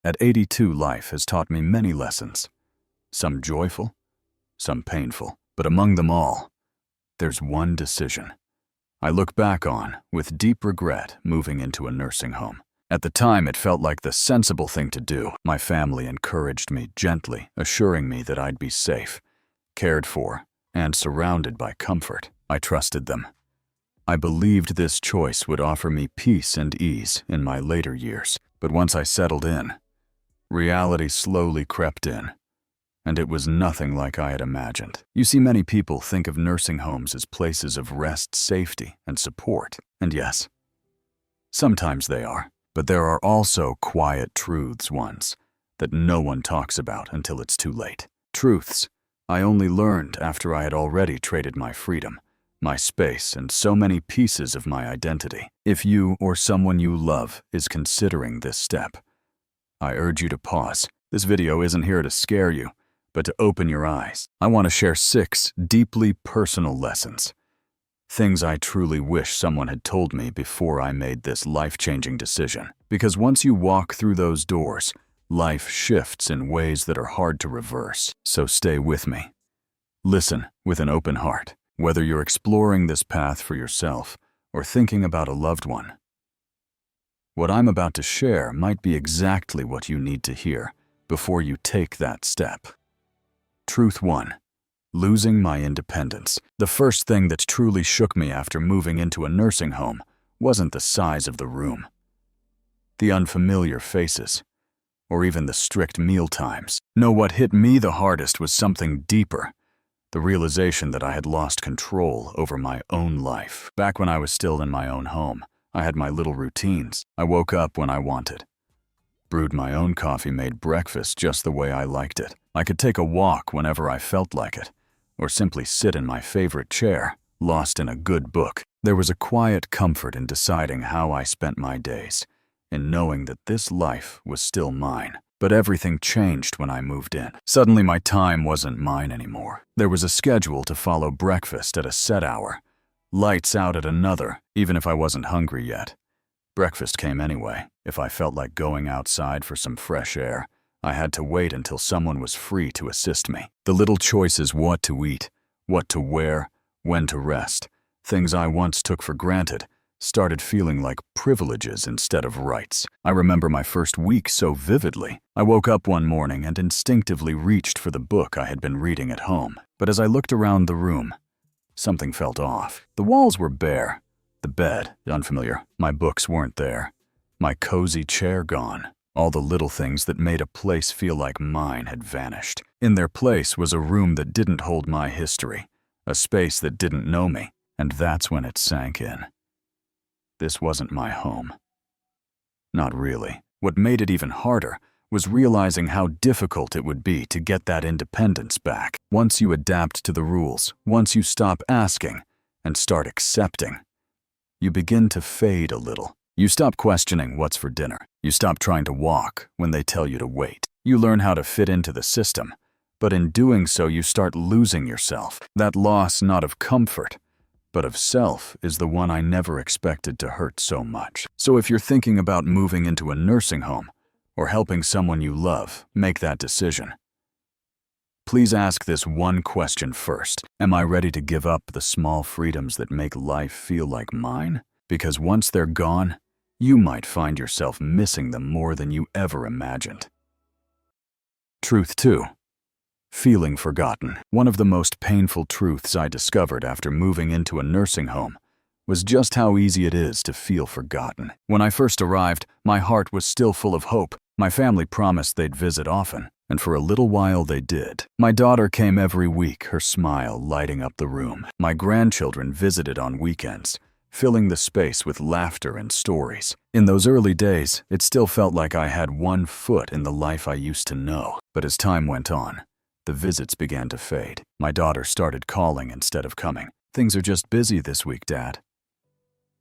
At 82, life has taught me many lessons. Some joyful, some painful. But among them all, there's one decision I look back on with deep regret: moving into a nursing home. At the time, it felt like the sensible thing to do. My family encouraged me gently, assuring me that I'd be safe, cared for, and surrounded by comfort. I trusted them. I believed this choice would offer me peace and ease in my later years. But once I settled in, reality slowly crept in, and it was nothing like I had imagined. You see, many people think of nursing homes as places of rest, safety, and support. And yes, sometimes they are. But there are also quiet truths, ones that no one talks about until it's too late. Truths I only learned after I had already traded my freedom, my space, and so many pieces of my identity. If you or someone you love is considering this step, I urge you to pause. This video isn't here to scare you, but to open your eyes. I want to share 6 deeply personal lessons. Things I truly wish someone had told me before I made this life-changing decision. Because once you walk through those doors, life shifts in ways that are hard to reverse. So stay with me. Listen with an open heart. Whether you're exploring this path for yourself or thinking about a loved one, what I'm about to share might be exactly what you need to hear before you take that step. Truth 1. Losing my independence. The first thing that truly shook me after moving into a nursing home wasn't the size of the room, the unfamiliar faces, or even the strict meal times. No, what hit me the hardest was something deeper. The realization that I had lost control over my own life. Back when I was still in my own home, I had my little routines. I woke up when I wanted, brewed my own coffee, made breakfast just the way I liked it. I could take a walk whenever I felt like it, or simply sit in my favorite chair, lost in a good book. There was a quiet comfort in deciding how I spent my days, in knowing that this life was still mine. But everything changed when I moved in. Suddenly, my time wasn't mine anymore. There was a schedule to follow: breakfast at a set hour, lights out at another, even if I wasn't hungry yet. Breakfast came anyway. If I felt like going outside for some fresh air, I had to wait until someone was free to assist me. The little choices: what to eat, what to wear, when to rest, things I once took for granted, started feeling like privileges instead of rights. I remember my first week so vividly. I woke up one morning and instinctively reached for the book I had been reading at home. But as I looked around the room, something felt off. The walls were bare, the bed unfamiliar, my books weren't there, my cozy chair gone. All the little things that made a place feel like mine had vanished. In their place was a room that didn't hold my history, a space that didn't know me, and that's when it sank in. This wasn't my home. Not really. What made it even harder was realizing how difficult it would be to get that independence back. Once you adapt to the rules, once you stop asking and start accepting, you begin to fade a little. You stop questioning what's for dinner. You stop trying to walk when they tell you to wait. You learn how to fit into the system, but in doing so, you start losing yourself. That loss, not of comfort, but of self, is the one I never expected to hurt so much. So if you're thinking about moving into a nursing home or helping someone you love make that decision, please ask this one question first. Am I ready to give up the small freedoms that make life feel like mine? Because once they're gone, you might find yourself missing them more than you ever imagined. Truth 2. Feeling forgotten. One of the most painful truths I discovered after moving into a nursing home was just how easy it is to feel forgotten. When I first arrived, my heart was still full of hope. My family promised they'd visit often, and for a little while they did. My daughter came every week, her smile lighting up the room. My grandchildren visited on weekends, filling the space with laughter and stories. In those early days, it still felt like I had one foot in the life I used to know. But as time went on, the visits began to fade. My daughter started calling instead of coming. "Things are just busy this week, Dad,"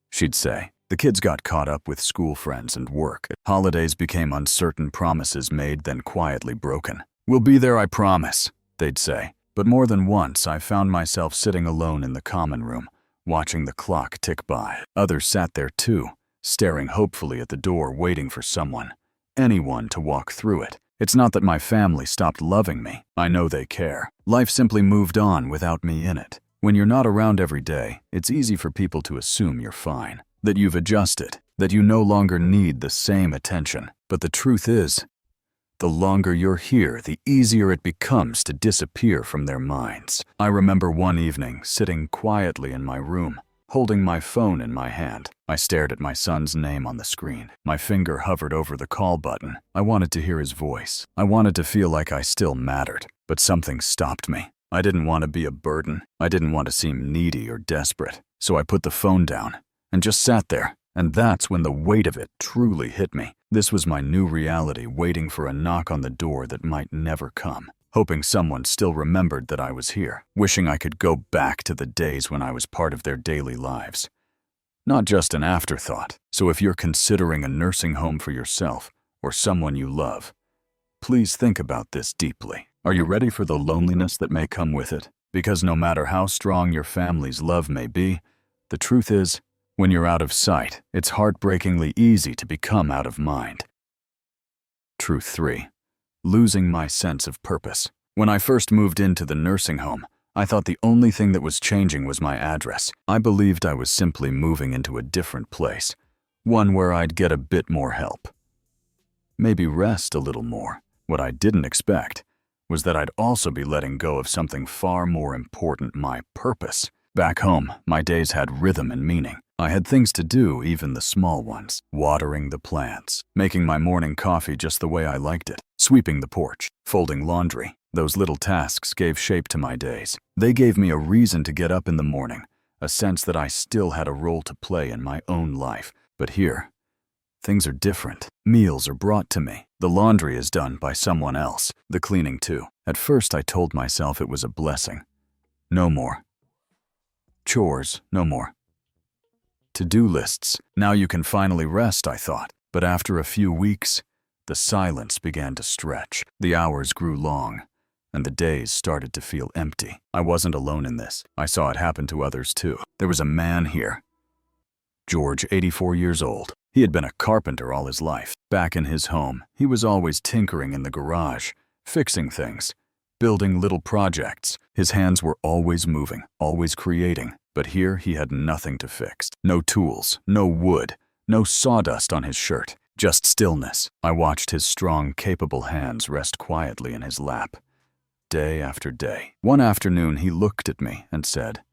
she'd say. The kids got caught up with school friends and work. Holidays became uncertain, promises made, then quietly broken. "We'll be there, I promise," they'd say. But more than once, I found myself sitting alone in the common room, watching the clock tick by. Others sat there too, staring hopefully at the door, waiting for someone. anyone to walk through it. It's not that my family stopped loving me. I know they care. Life simply moved on without me in it. When you're not around every day, it's easy for people to assume you're fine, that you've adjusted, that you no longer need the same attention. But the truth is, the longer you're here, the easier it becomes to disappear from their minds. I remember one evening sitting quietly in my room, holding my phone in my hand. I stared at my son's name on the screen. My finger hovered over the call button. I wanted to hear his voice. I wanted to feel like I still mattered, but something stopped me. I didn't want to be a burden. I didn't want to seem needy or desperate. So I put the phone down and just sat there. And that's when the weight of it truly hit me. This was my new reality, waiting for a knock on the door that might never come, hoping someone still remembered that I was here, wishing I could go back to the days when I was part of their daily lives, not just an afterthought. So if you're considering a nursing home for yourself or someone you love, please think about this deeply. Are you ready for the loneliness that may come with it? Because no matter how strong your family's love may be, the truth is, when you're out of sight, it's heartbreakingly easy to become out of mind. Truth 3. Losing my sense of purpose. When I first moved into the nursing home, I thought the only thing that was changing was my address. I believed I was simply moving into a different place, one where I'd get a bit more help. Maybe rest a little more. What I didn't expect was that I'd also be letting go of something far more important, my purpose. Back home, my days had rhythm and meaning. I had things to do, even the small ones. Watering the plants, making my morning coffee just the way I liked it, sweeping the porch, folding laundry. Those little tasks gave shape to my days. They gave me a reason to get up in the morning, a sense that I still had a role to play in my own life. But here, things are different. Meals are brought to me. The laundry is done by someone else. The cleaning too. At first I told myself it was a blessing. No more chores, no more to-do lists. Now you can finally rest, I thought. But after a few weeks, the silence began to stretch. The hours grew long, and the days started to feel empty. I wasn't alone in this. I saw it happen to others too. There was a man here, George, 84 years old. He had been a carpenter all his life. Back in his home, he was always tinkering in the garage, fixing things, building little projects. His hands were always moving, always creating. But here he had nothing to fix. No tools, no wood, no sawdust on his shirt, just stillness. I watched his strong, capable hands rest quietly in his lap, day after day. One afternoon he looked at me and said,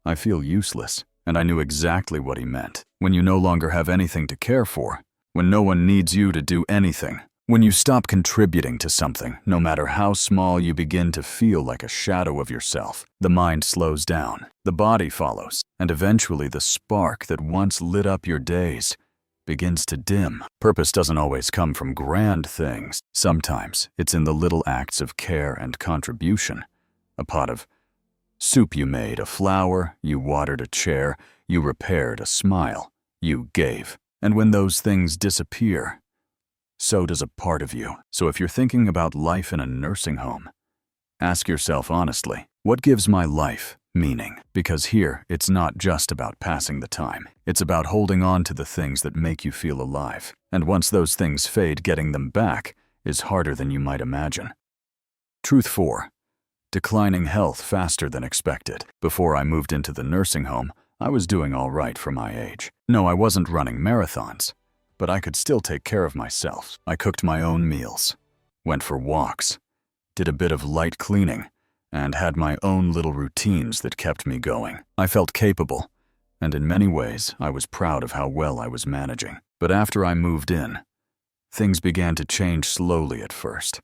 "I feel useless." And I knew exactly what he meant. When you no longer have anything to care for, when no one needs you to do anything, when you stop contributing to something, no matter how small, you begin to feel like a shadow of yourself. The mind slows down, the body follows, and eventually the spark that once lit up your days begins to dim. Purpose doesn't always come from grand things. Sometimes it's in the little acts of care and contribution. A pot of soup you made, a flower, you watered a chair, you repaired a smile, you gave. And when those things disappear, so does a part of you. So if you're thinking about life in a nursing home, ask yourself honestly, what gives my life meaning? Because here, it's not just about passing the time. It's about holding on to the things that make you feel alive. And once those things fade, getting them back is harder than you might imagine. Truth 4. Declining health faster than expected. Before I moved into the nursing home, I was doing all right for my age. No, I wasn't running marathons, but I could still take care of myself. I cooked my own meals, went for walks, did a bit of light cleaning, and had my own little routines that kept me going. I felt capable, and in many ways, I was proud of how well I was managing. But after I moved in, things began to change slowly at first.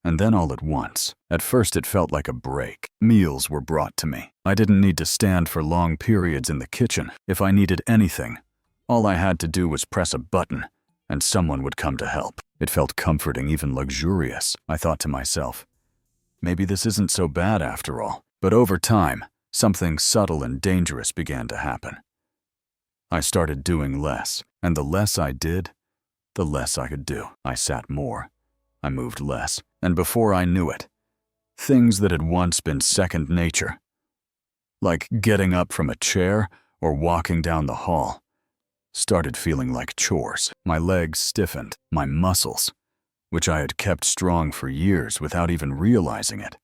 And then all at once. At first it felt like a break. Meals were brought to me. I didn't need to stand for long periods in the kitchen. If I needed anything, all I had to do was press a button, and someone would come to help. It felt comforting, even luxurious. I thought to myself, maybe this isn't so bad after all. But over time, something subtle and dangerous began to happen. I started doing less, and the less I did, the less I could do. I sat more. I moved less. And before I knew it, things that had once been second nature, like getting up from a chair or walking down the hall, started feeling like chores. My legs stiffened, my muscles, which I had kept strong for years without even realizing it,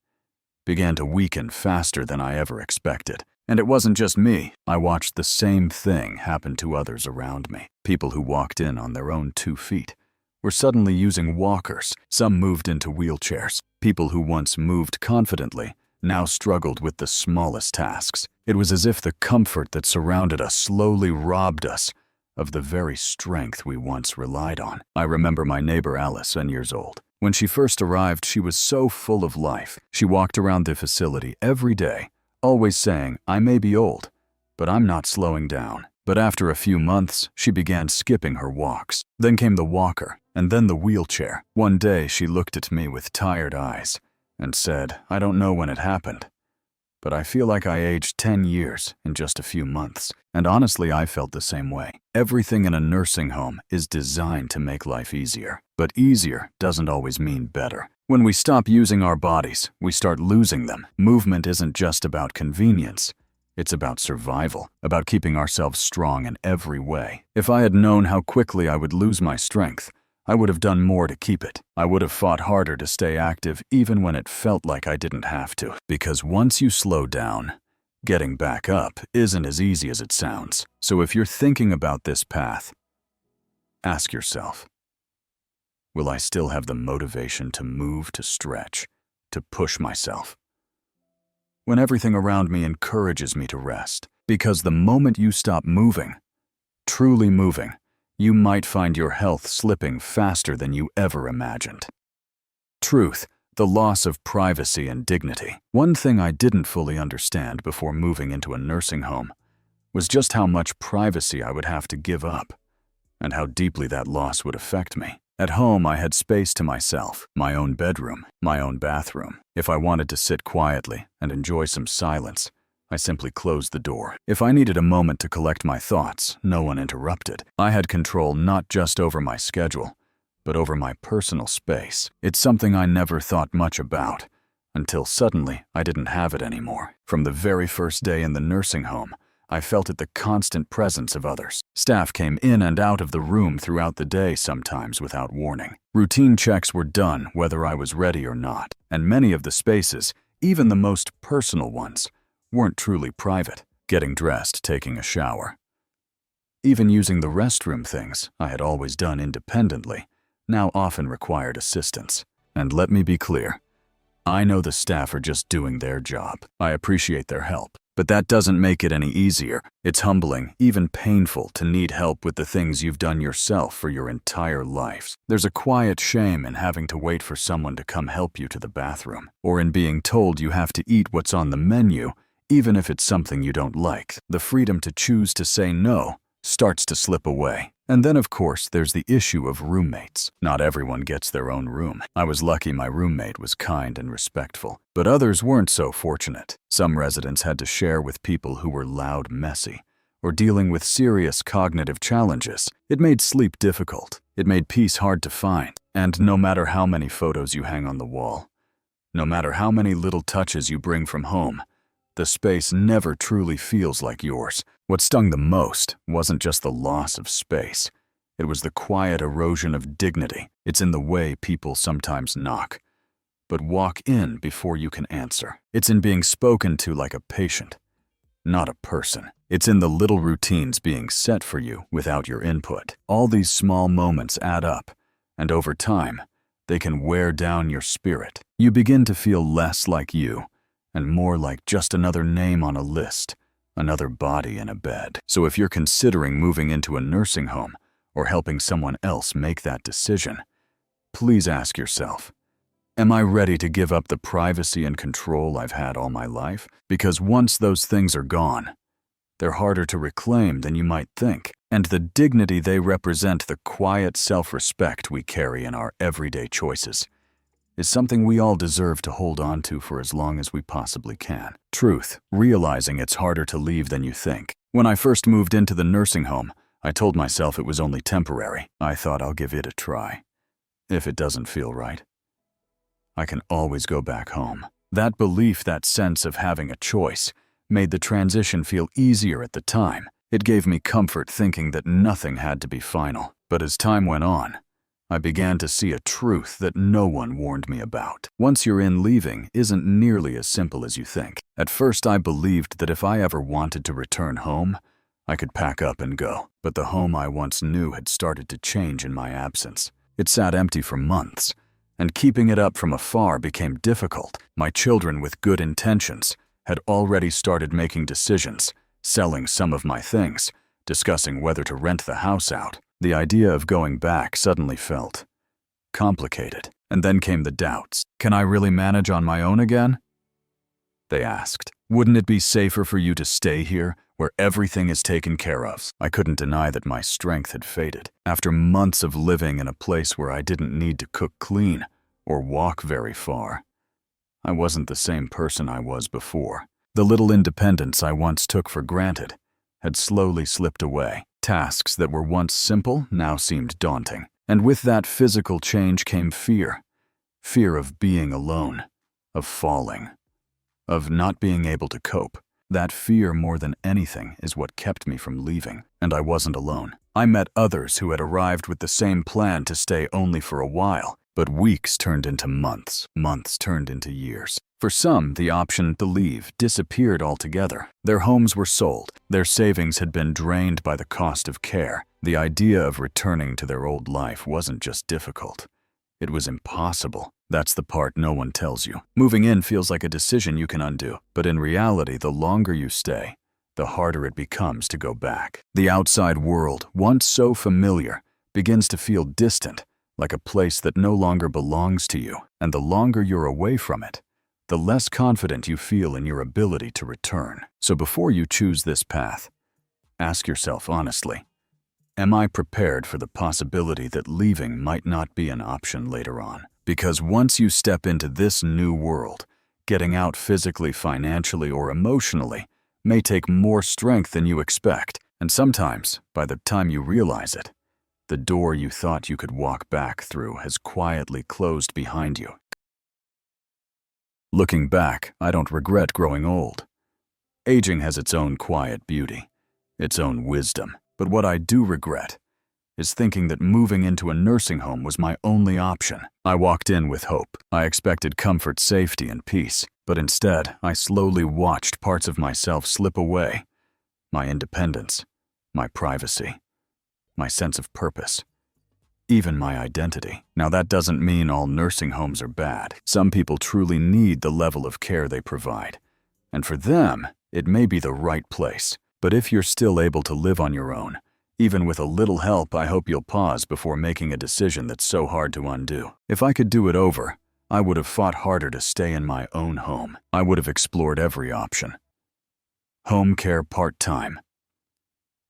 began to weaken faster than I ever expected. And it wasn't just me. I watched the same thing happen to others around me. People who walked in on their own 2 feet were suddenly using walkers. Some moved into wheelchairs. People who once moved confidently now struggled with the smallest tasks. It was as if the comfort that surrounded us slowly robbed us of the very strength we once relied on. I remember my neighbor Alice, 10 years old. When she first arrived, she was so full of life. She walked around the facility every day, always saying, "I may be old, but I'm not slowing down." But after a few months, she began skipping her walks. Then came the walker, and then the wheelchair. One day, she looked at me with tired eyes and said, "I don't know when it happened, but I feel like I aged 10 years in just a few months." And honestly, I felt the same way. Everything in a nursing home is designed to make life easier, but easier doesn't always mean better. When we stop using our bodies, we start losing them. Movement isn't just about convenience. It's about survival, about keeping ourselves strong in every way. If I had known how quickly I would lose my strength, I would have done more to keep it. I would have fought harder to stay active even when it felt like I didn't have to. Because once you slow down, getting back up isn't as easy as it sounds. So if you're thinking about this path, ask yourself, will I still have the motivation to move, to stretch, to push myself when everything around me encourages me to rest? Because the moment you stop moving, truly moving, you might find your health slipping faster than you ever imagined. Truth, the loss of privacy and dignity. One thing I didn't fully understand before moving into a nursing home was just how much privacy I would have to give up, and how deeply that loss would affect me. At home, I had space to myself, my own bedroom, my own bathroom. If I wanted to sit quietly and enjoy some silence, I simply closed the door. If I needed a moment to collect my thoughts, no one interrupted. I had control not just over my schedule, but over my personal space. It's something I never thought much about, until suddenly I didn't have it anymore. From the very first day in the nursing home, I felt the constant presence of others. Staff came in and out of the room throughout the day, sometimes without warning. Routine checks were done whether I was ready or not, and many of the spaces, even the most personal ones, weren't truly private. Getting dressed, taking a shower, even using the restroom, things I had always done independently, now often required assistance. And let me be clear, I know the staff are just doing their job. I appreciate their help, but that doesn't make it any easier. It's humbling, even painful, to need help with the things you've done yourself for your entire life. There's a quiet shame in having to wait for someone to come help you to the bathroom, or in being told you have to eat what's on the menu, even if it's something you don't like. The freedom to choose to say no starts to slip away. And then, of course, there's the issue of roommates. Not everyone gets their own room. I was lucky my roommate was kind and respectful, but others weren't so fortunate. Some residents had to share with people who were loud, messy, or dealing with serious cognitive challenges. It made sleep difficult. It made peace hard to find. And no matter how many photos you hang on the wall, no matter how many little touches you bring from home, the space never truly feels like yours. What stung the most wasn't just the loss of space. It was the quiet erosion of dignity. It's in the way people sometimes knock, but walk in before you can answer. It's in being spoken to like a patient, not a person. It's in the little routines being set for you without your input. All these small moments add up, and over time, they can wear down your spirit. You begin to feel less like you, and more like just another name on a list, another body in a bed. So if you're considering moving into a nursing home or helping someone else make that decision, please ask yourself, am I ready to give up the privacy and control I've had all my life? Because once those things are gone, they're harder to reclaim than you might think. And the dignity they represent, the quiet self-respect we carry in our everyday choices, is something we all deserve to hold on to for as long as we possibly can. Truth, realizing it's harder to leave than you think. When I first moved into the nursing home, I told myself it was only temporary. I thought I'll give it a try. If it doesn't feel right, I can always go back home. That belief, that sense of having a choice, made the transition feel easier at the time. It gave me comfort thinking that nothing had to be final. But as time went on, I began to see a truth that no one warned me about. Once you're in, leaving isn't nearly as simple as you think. At first, I believed that if I ever wanted to return home, I could pack up and go. But the home I once knew had started to change in my absence. It sat empty for months, and keeping it up from afar became difficult. My children, with good intentions, had already started making decisions, selling some of my things, discussing whether to rent the house out. The idea of going back suddenly felt complicated. And then came the doubts. Can I really manage on my own again? They asked. Wouldn't it be safer for you to stay here, where everything is taken care of? I couldn't deny that my strength had faded. After months of living in a place where I didn't need to cook clean or walk very far, I wasn't the same person I was before. The little independence I once took for granted had slowly slipped away. Tasks that were once simple now seemed daunting. And with that physical change came fear. Fear of being alone, of falling, of not being able to cope. That fear, more than anything, is what kept me from leaving. And I wasn't alone. I met others who had arrived with the same plan to stay only for a while. But weeks turned into months. Months turned into years. For some, the option to leave disappeared altogether. Their homes were sold. Their savings had been drained by the cost of care. The idea of returning to their old life wasn't just difficult. It was impossible. That's the part no one tells you. Moving in feels like a decision you can undo. But in reality, the longer you stay, the harder it becomes to go back. The outside world, once so familiar, begins to feel distant, like a place that no longer belongs to you. And the longer you're away from it, the less confident you feel in your ability to return. So before you choose this path, ask yourself honestly, am I prepared for the possibility that leaving might not be an option later on? Because once you step into this new world, getting out physically, financially, or emotionally may take more strength than you expect. And sometimes, by the time you realize it, the door you thought you could walk back through has quietly closed behind you. Looking back, I don't regret growing old. Aging has its own quiet beauty, its own wisdom. But what I do regret is thinking that moving into a nursing home was my only option. I walked in with hope. I expected comfort, safety, and peace. But instead, I slowly watched parts of myself slip away. My independence, my privacy, my sense of purpose, even my identity. Now, that doesn't mean all nursing homes are bad. Some people truly need the level of care they provide. And for them, it may be the right place. But if you're still able to live on your own, even with a little help, I hope you'll pause before making a decision that's so hard to undo. If I could do it over, I would have fought harder to stay in my own home. I would have explored every option. Home care part-time.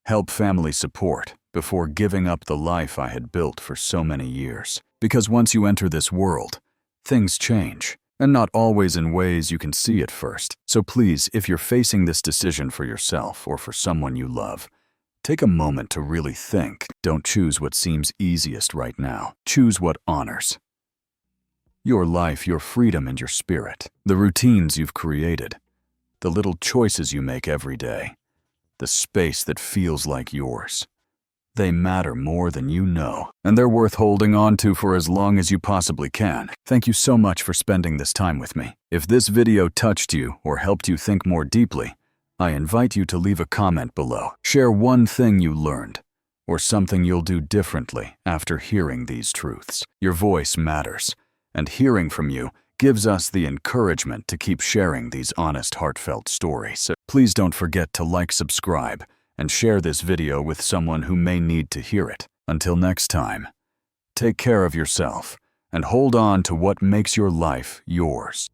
Help family support before giving up the life I had built for so many years. Because once you enter this world, things change. And not always in ways you can see at first. So please, if you're facing this decision for yourself or for someone you love, take a moment to really think. Don't choose what seems easiest right now. Choose what honors your life, your freedom, and your spirit. The routines you've created, the little choices you make every day, the space that feels like yours. They matter more than you know, and they're worth holding on to for as long as you possibly can. Thank you so much for spending this time with me. If this video touched you or helped you think more deeply, I invite you to leave a comment below. Share one thing you learned, or something you'll do differently after hearing these truths. Your voice matters, and hearing from you gives us the encouragement to keep sharing these honest, heartfelt stories. So please don't forget to like, subscribe, and share this video with someone who may need to hear it. Until next time, take care of yourself and hold on to what makes your life yours.